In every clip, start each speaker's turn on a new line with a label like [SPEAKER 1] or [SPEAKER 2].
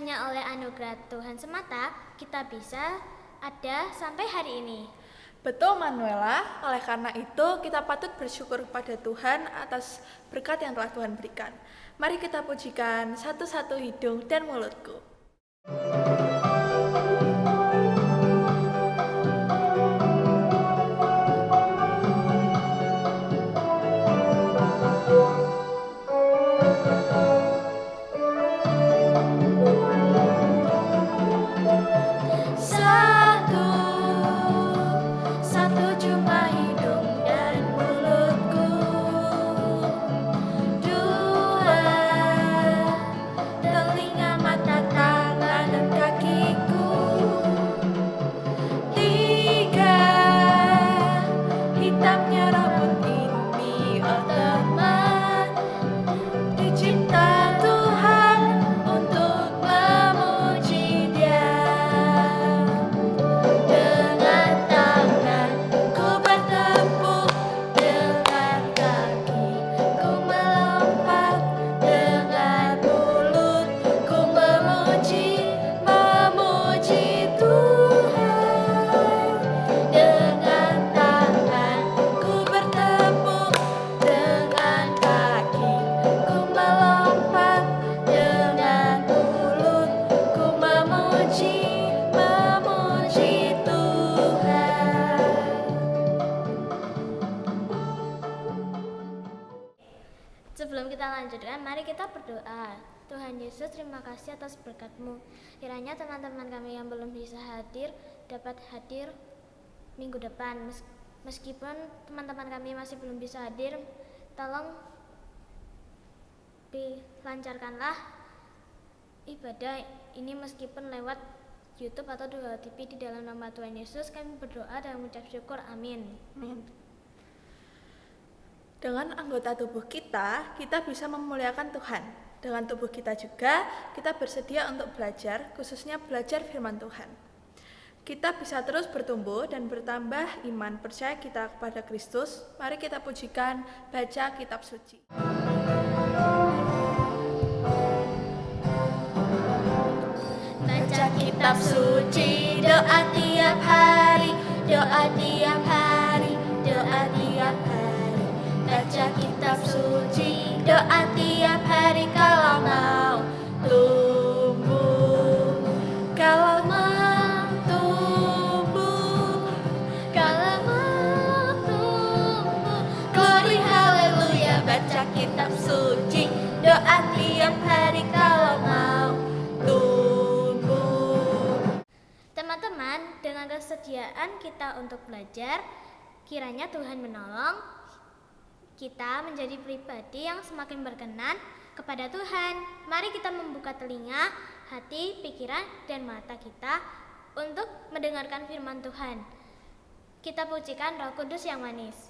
[SPEAKER 1] Hanya oleh anugerah Tuhan semata kita bisa ada sampai hari ini.
[SPEAKER 2] Betul Manuela, oleh karena itu kita patut bersyukur kepada Tuhan atas berkat yang telah Tuhan berikan. Mari kita pujikan satu-satu hidung dan mulutku.
[SPEAKER 1] Sebelum kita lanjutkan, mari kita berdoa. Tuhan Yesus, terima kasih atas berkat-Mu. Kiranya teman-teman kami yang belum bisa hadir, dapat hadir minggu depan. Meskipun teman-teman kami masih belum bisa hadir, tolong lancarkanlah ibadah ini meskipun lewat YouTube atau Doa TV. Di dalam nama Tuhan Yesus kami berdoa dan mengucap syukur. Amin.
[SPEAKER 2] Amin. Dengan anggota tubuh kita bisa memuliakan Tuhan. Dengan tubuh kita juga, kita bersedia untuk belajar, khususnya belajar firman Tuhan. Kita bisa terus bertumbuh dan bertambah iman percaya kita kepada Kristus. Mari kita pujikan, baca kitab suci.
[SPEAKER 1] Baca kitab suci, doa tiap hari, doa tiap hari, doa tiap hari. Baca kitab suci, doa tiap hari kalau mau tumbuh, kalau mau tumbuh, kalau mau tumbuh. Glory haleluya, baca kitab suci, doa tiap hari kalau mau tumbuh. Teman-teman, dengan kesediaan kita untuk belajar, kiranya Tuhan menolong kita menjadi pribadi yang semakin berkenan kepada Tuhan. Mari kita membuka telinga, hati, pikiran, dan mata kita untuk mendengarkan firman Tuhan. Kita pujikan Roh Kudus yang manis.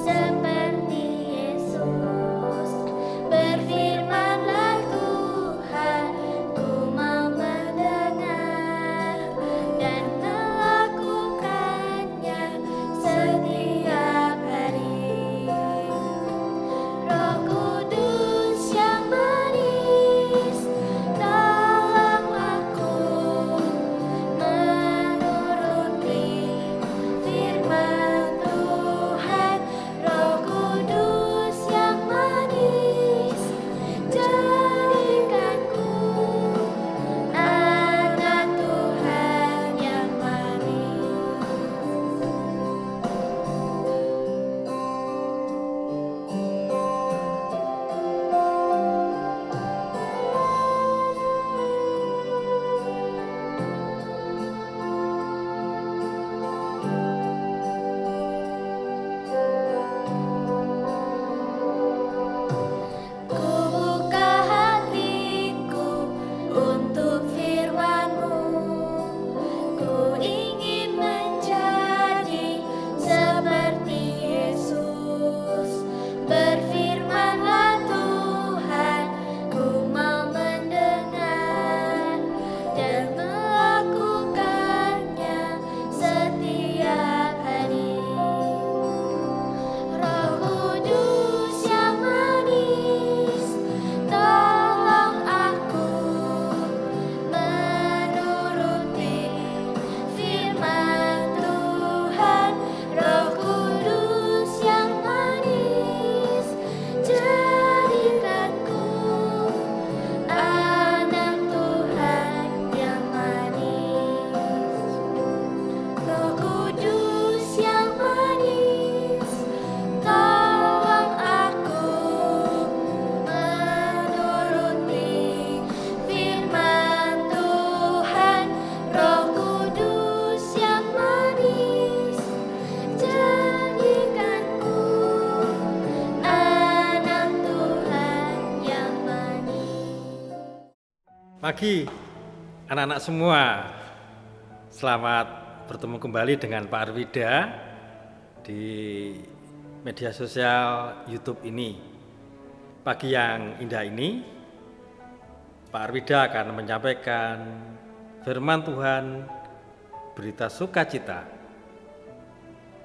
[SPEAKER 1] Seperti Yesus
[SPEAKER 3] Pagi anak-anak semua. Selamat bertemu kembali dengan Pak Arwida di media sosial YouTube ini. Pagi yang indah ini, Pak Arwida akan menyampaikan firman Tuhan, berita sukacita.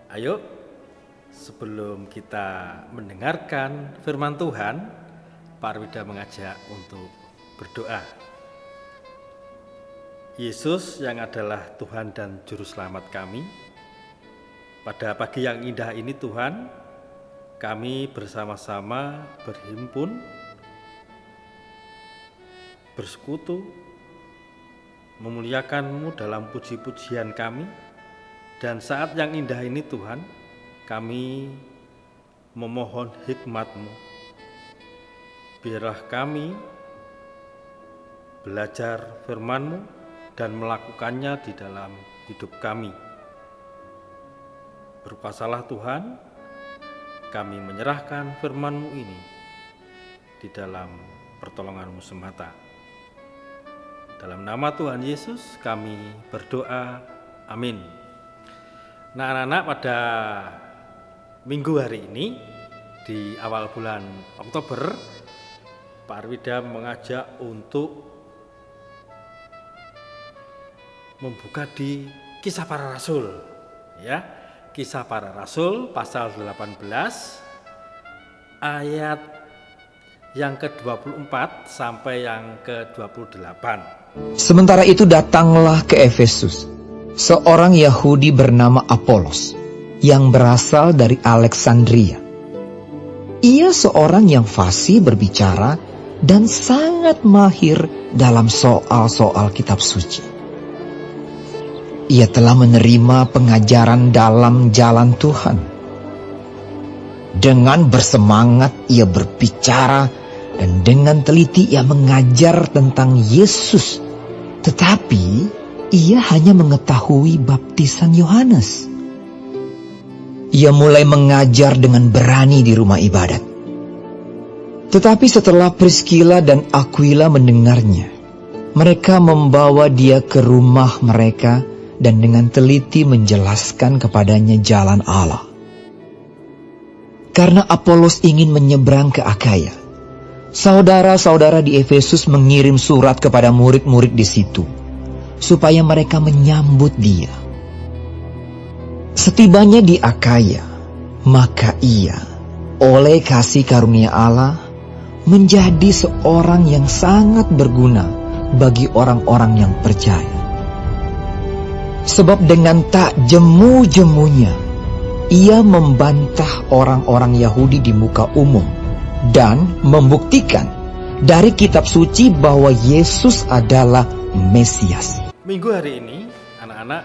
[SPEAKER 3] Ayo, sebelum kita mendengarkan firman Tuhan, Pak Arwida mengajak untuk berdoa. Yesus yang adalah Tuhan dan Juru Selamat kami, pada pagi yang indah ini Tuhan, kami bersama-sama berhimpun, bersekutu, memuliakan-Mu dalam puji-pujian kami. Dan saat yang indah ini Tuhan, kami memohon hikmat-Mu. Biarlah kami belajar firman-Mu dan melakukannya di dalam hidup kami. Berkuasalah Tuhan, kami menyerahkan firman-Mu ini di dalam pertolongan-Mu semata. Dalam nama Tuhan Yesus kami berdoa, amin. Nah anak-anak, pada minggu hari ini di awal bulan Oktober, Pak Arwida mengajak untuk membuka di Kisah Para Rasul, ya. Kisah Para Rasul pasal 18 ayat yang ke-24 sampai yang ke-28.
[SPEAKER 4] Sementara itu datanglah ke Efesus seorang Yahudi bernama Apolos yang berasal dari Alexandria. Ia seorang yang fasih berbicara dan sangat mahir dalam soal-soal kitab suci. Ia telah menerima pengajaran dalam jalan Tuhan. Dengan bersemangat ia berbicara dan dengan teliti ia mengajar tentang Yesus. Tetapi ia hanya mengetahui baptisan Yohanes. Ia mulai mengajar dengan berani di rumah ibadat. Tetapi setelah Priscilla dan Aquila mendengarnya, mereka membawa dia ke rumah mereka dan dengan teliti menjelaskan kepadanya jalan Allah. Karena Apolos ingin menyeberang ke Akaya, saudara-saudara di Efesus mengirim surat kepada murid-murid di situ, supaya mereka menyambut dia. Setibanya di Akaya, maka ia, oleh kasih karunia Allah, menjadi seorang yang sangat berguna bagi orang-orang yang percaya. Sebab dengan tak jemu-jemunya, ia membantah orang-orang Yahudi di muka umum dan membuktikan dari kitab suci bahwa Yesus adalah Mesias.
[SPEAKER 3] Minggu hari ini, anak-anak,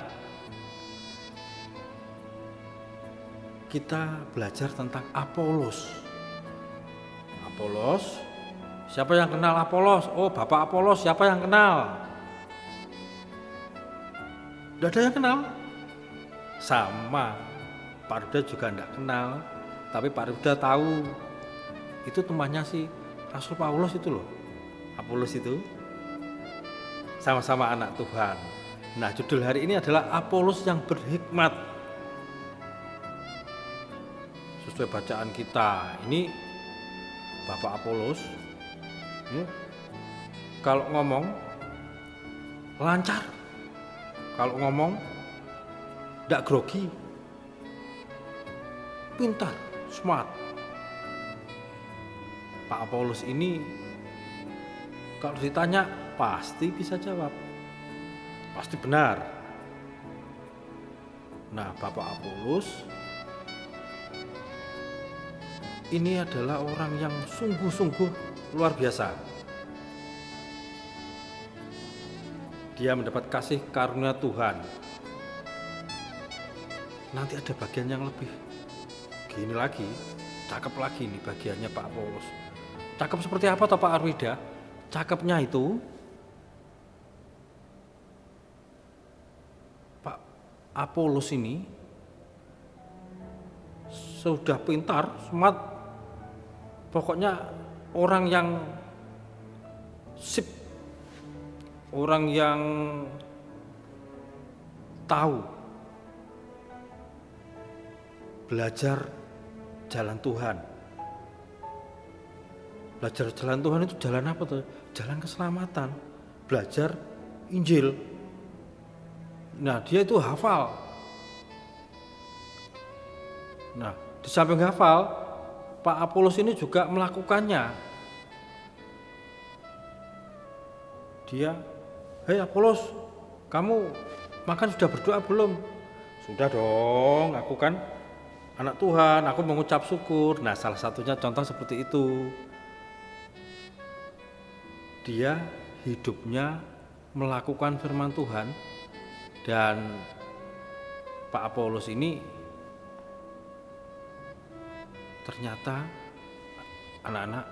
[SPEAKER 3] kita belajar tentang Apolos. Apolos, siapa yang kenal Apolos? Oh, Bapak Apolos, siapa yang kenal? Tidak ada yang kenal. Sama, Pak Arwida juga tidak kenal. Tapi Pak Arwida tahu itu temannya si Rasul Paulus itu loh. Apolos itu sama-sama anak Tuhan. Nah, judul hari ini adalah Apolos yang berhikmat. Sesuai bacaan kita, ini Bapak Apolos kalau ngomong lancar, kalau ngomong tidak grogi, pintar, smart. Pak Apolos ini kalau ditanya pasti bisa jawab, pasti benar. Nah, Bapak Apolos ini adalah orang yang sungguh-sungguh luar biasa. Dia mendapat kasih karunia Tuhan. Nanti ada bagian yang lebih gini lagi, cakep lagi nih bagiannya Pak Apolos. Cakep seperti apa toh Pak Arwida? Cakepnya itu Pak Apolos ini sudah pintar, smart, pokoknya orang yang sip orang yang tahu belajar jalan Tuhan. Belajar jalan Tuhan itu jalan apa tuh? Jalan keselamatan. Belajar Injil. Nah, dia itu hafal. Nah, di samping hafal, Pak Apolos ini juga melakukannya. Dia, "Hei Apolos, kamu makan sudah berdoa belum?" "Sudah dong, aku kan anak Tuhan, aku mengucap syukur." Nah, salah satunya contoh seperti itu. Dia hidupnya melakukan firman Tuhan, dan Pak Apolos ini ternyata anak-anak,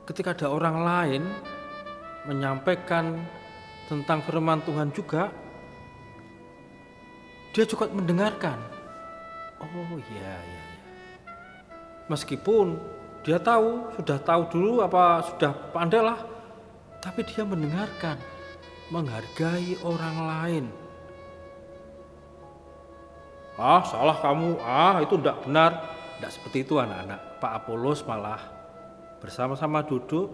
[SPEAKER 3] ketika ada orang lain menyampaikan tentang firman Tuhan juga, dia juga mendengarkan. Oh iya, iya, iya. Meskipun dia sudah tahu dulu apa sudah pandai lah, tapi dia mendengarkan, menghargai orang lain. "Ah, salah kamu, itu tidak benar." Tidak seperti itu anak-anak. Pak Apolos malah bersama-sama duduk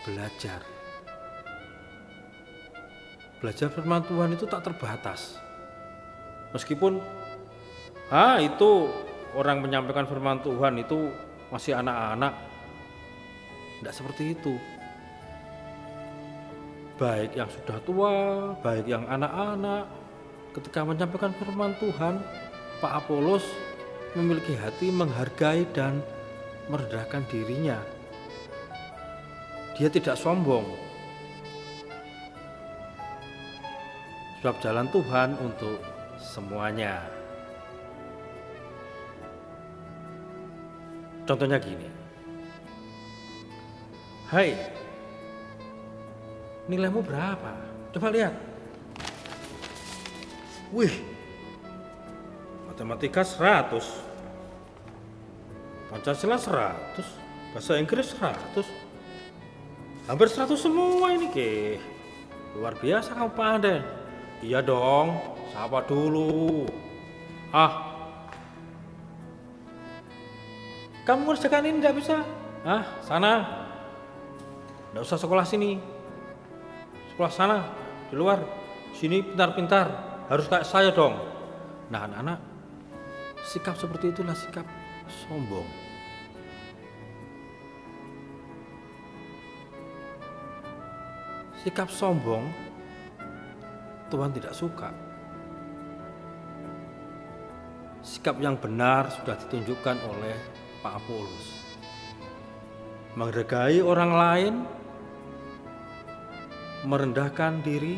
[SPEAKER 3] belajar. Belajar firman Tuhan itu tak terbatas. Meskipun itu orang menyampaikan firman Tuhan itu masih anak-anak, tidak seperti itu. Baik yang sudah tua, baik yang anak-anak, ketika menyampaikan firman Tuhan, Pak Apolos memiliki hati menghargai dan merendahkan dirinya. Dia tidak sombong, sebab jalan Tuhan untuk semuanya. Contohnya gini, "Hai, nilaimu berapa? Coba lihat." "Wih, matematika 100, Pancasila 100, bahasa Inggris 100, hampir 100 semua ini ke. Luar biasa kamu pandai." "Iya dong, sapa dulu. Kamu ngerjakan ini tidak bisa? Sana. Tidak usah sekolah sini. Sekolah sana, di luar. Sini pintar-pintar. Harus kayak saya dong." Nah, anak-anak, sikap seperti itulah sikap sombong. Sikap sombong Tuhan tidak suka. Sikap yang benar sudah ditunjukkan oleh Pak Apolos. Menghargai orang lain, merendahkan diri,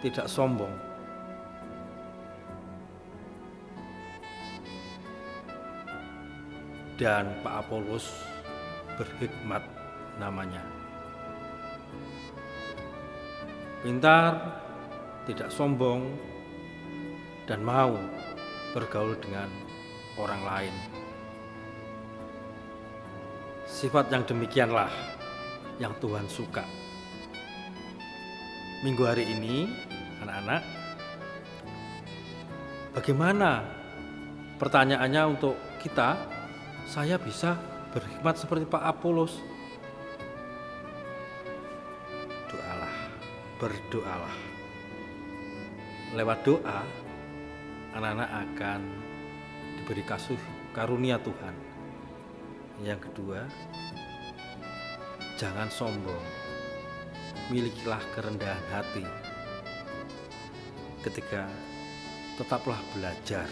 [SPEAKER 3] tidak sombong. Dan Pak Apolos berhikmat namanya. Pintar, tidak sombong, dan mau bergaul dengan orang lain. Sifat yang demikianlah yang Tuhan suka. Minggu hari ini, anak-anak, bagaimana pertanyaannya untuk kita? Saya bisa berhikmat seperti Pak Apolos. Berdoalah. Lewat doa, anak-anak akan diberi kasih karunia Tuhan. Yang kedua, jangan sombong. Milikilah kerendahan hati. Ketiga, tetaplah belajar.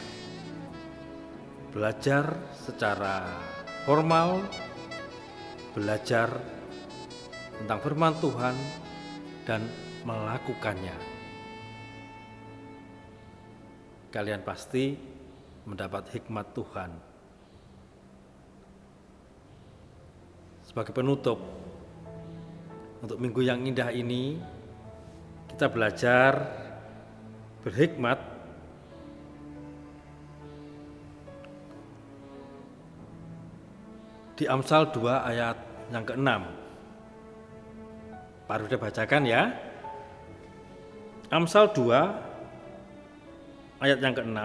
[SPEAKER 3] Belajar secara formal, belajar tentang firman Tuhan, dan melakukannya. Kalian pasti mendapat hikmat Tuhan. Sebagai penutup, untuk minggu yang indah ini, kita belajar berhikmat di Amsal 2 ayat yang ke-6. Pak Ruda bacakan ya. Amsal 2 ayat yang ke-6.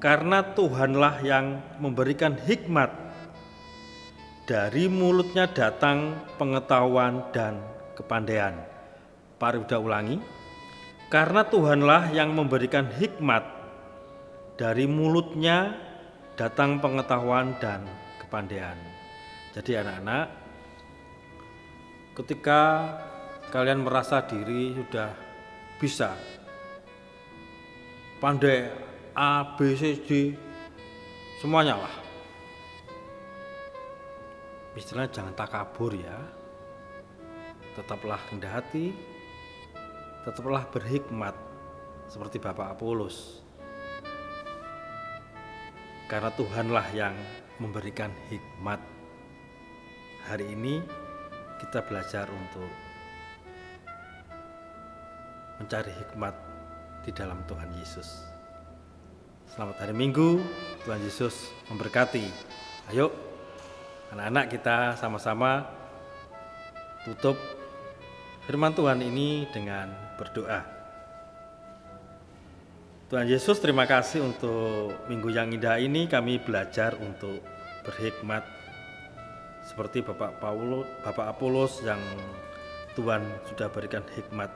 [SPEAKER 3] Karena Tuhanlah yang memberikan hikmat, dari mulutnya datang pengetahuan dan kepandaian. Pak Ruda ulangi. Karena Tuhanlah yang memberikan hikmat, dari mulutnya datang pengetahuan dan kepandaian. Jadi anak-anak, ketika kalian merasa diri sudah bisa pandai A, B, C, D, semuanya lah, istilahnya jangan takabur ya, tetaplah rendah hati, tetaplah berhikmat seperti Bapak Apolos. Karena Tuhanlah yang memberikan hikmat. Hari ini kita belajar untuk mencari hikmat di dalam Tuhan Yesus. Selamat hari Minggu, Tuhan Yesus memberkati. Ayo anak-anak, kita sama-sama tutup firman Tuhan ini dengan berdoa. Tuhan Yesus, terima kasih untuk minggu yang indah ini. Kami belajar untuk berhikmat seperti Bapak Apolos yang Tuhan sudah berikan hikmat.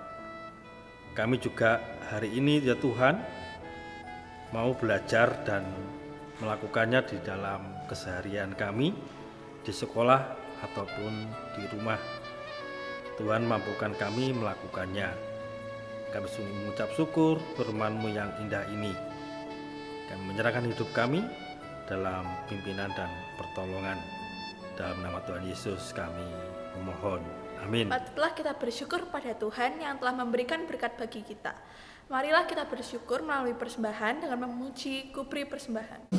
[SPEAKER 3] Kami juga hari ini ya Tuhan mau belajar dan melakukannya di dalam keseharian kami, di sekolah ataupun di rumah. Tuhan mampukan kami melakukannya. Kami sungguh mengucap syukur firman-Mu yang indah ini. Kami menyerahkan hidup kami dalam pimpinan dan pertolongan. Dalam nama Tuhan Yesus kami memohon. Amin.
[SPEAKER 2] Patutlah kita bersyukur pada Tuhan yang telah memberikan berkat bagi kita. Marilah kita bersyukur melalui persembahan dengan memuji kubri persembahan.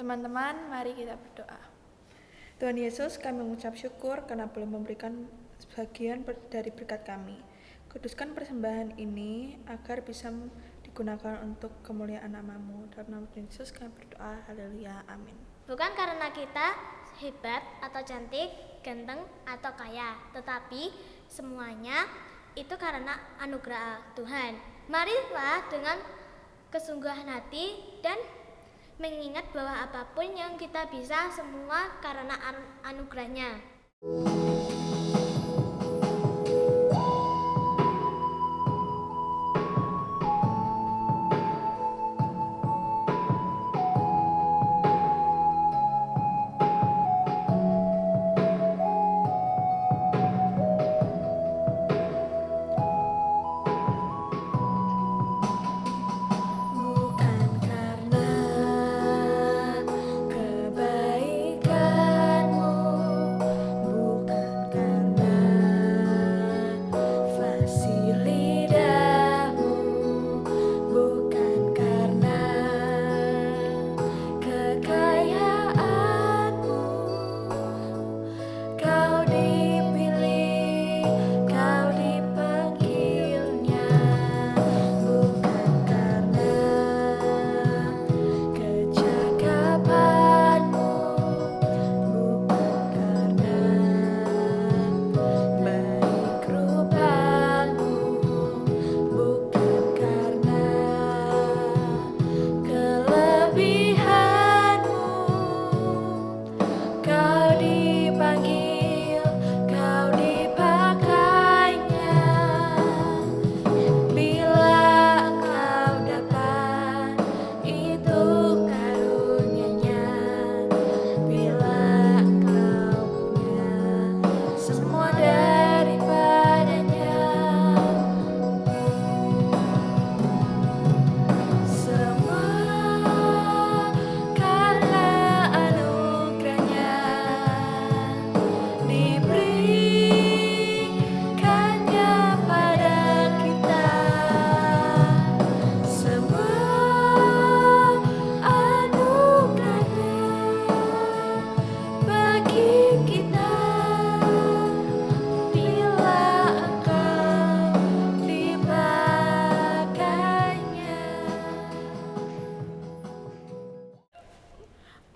[SPEAKER 2] Teman-teman, mari kita berdoa. Tuhan Yesus, kami mengucap syukur karena boleh memberikan sebagian dari berkat kami. Kuduskan persembahan ini agar bisa digunakan untuk kemuliaan nama-Mu. Dalam nama Tuhan Yesus kami berdoa, haleluya, amin.
[SPEAKER 1] Bukan karena kita hebat atau cantik, ganteng atau kaya, tetapi semuanya itu karena anugerah Tuhan. Marilah dengan kesungguhan hati dan mengingat bahwa apapun yang kita bisa semua karena anugerahnya.
[SPEAKER 2] Bukan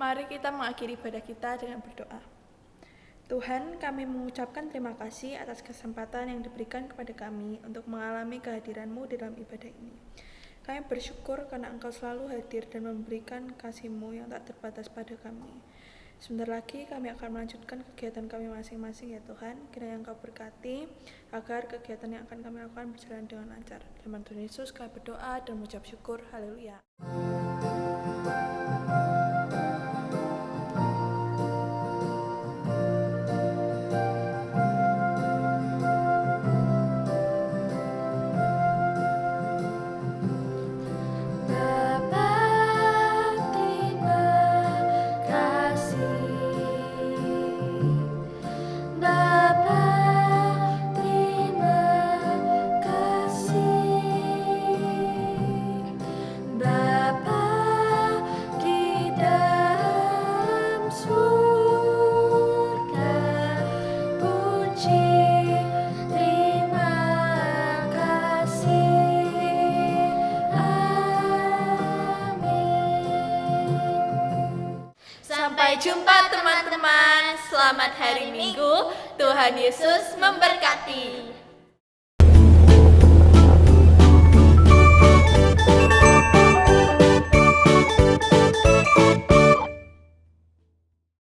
[SPEAKER 2] Mari kita mengakhiri ibadah kita dengan berdoa. Tuhan, kami mengucapkan terima kasih atas kesempatan yang diberikan kepada kami untuk mengalami kehadiran-Mu di dalam ibadah ini. Kami bersyukur karena Engkau selalu hadir dan memberikan kasih-Mu yang tak terbatas pada kami. Sebentar lagi kami akan melanjutkan kegiatan kami masing-masing ya Tuhan. Kiranya Engkau berkati agar kegiatan yang akan kami lakukan berjalan dengan lancar. Dalam nama Tuhan Yesus kami berdoa dan mengucap syukur. Haleluya. Sampai jumpa teman-teman. Selamat hari Minggu. Tuhan Yesus memberkati.